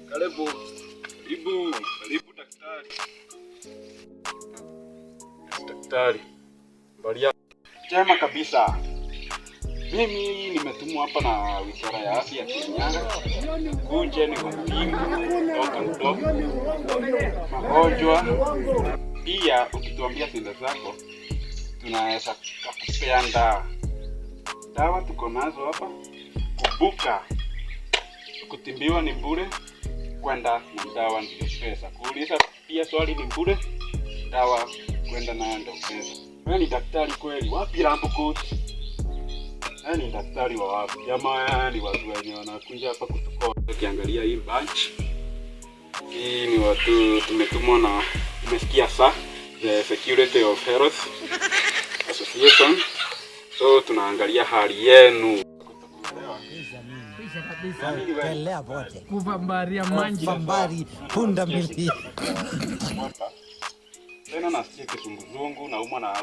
Karibu. Karibu daktari. Daktari. Habari yako? Chema kabisa. Mimi nimetumwa hapa na Wizara ya Afya Kenya. Kuja ni kupima mtoto magonjwa. Pia ukituambia shida zako tunaweza kukupea dawa tuko nazo hapa. Kumbuka kutimbiwa ni bure, kwenda na dawa ndio pesa. Kuuliza pia swali ni bure, dawa kwenda nayo ndio pesa. Wewe ni daktari kweli? Wapi Rambuku? Wewe ni daktari wa wapi? Jamaa ni watu wenye wanakuja hapa kutukoa. Ukiangalia hii bunch, hii ni watu tumetumwa na umesikia the Security of Health Association. So tunaangalia hali yenu. Kelea bote. Kuvambaria manji. Kuvambari punda mbili. Tena nasikia kizunguzungu na uma na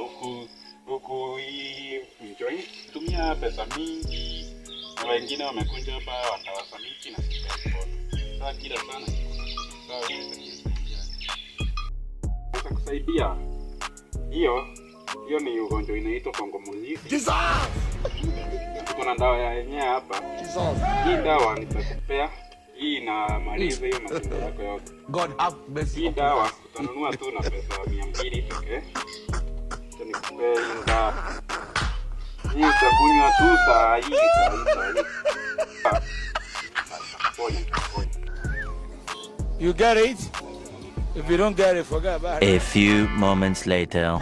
huku hii enjoy. Tumia pesa mingi. Na wengine wamekuja hapa watawasamiki na sikuwa. Sasa kila sana. Sasa kusaidia. Hiyo ni ugonjwa inaitwa kongomonizi. Kuna dawa ya yenyewe hapa. Hii dawa nitakupea. Hii inamaliza hiyo matatizo yako yote. God have mercy. Hii dawa utanunua tu na pesa 200, okay? Tunikupea hii dawa. Hii utakunywa tu saa hii. You get it? If you don't get it, forget about it. A few moments later.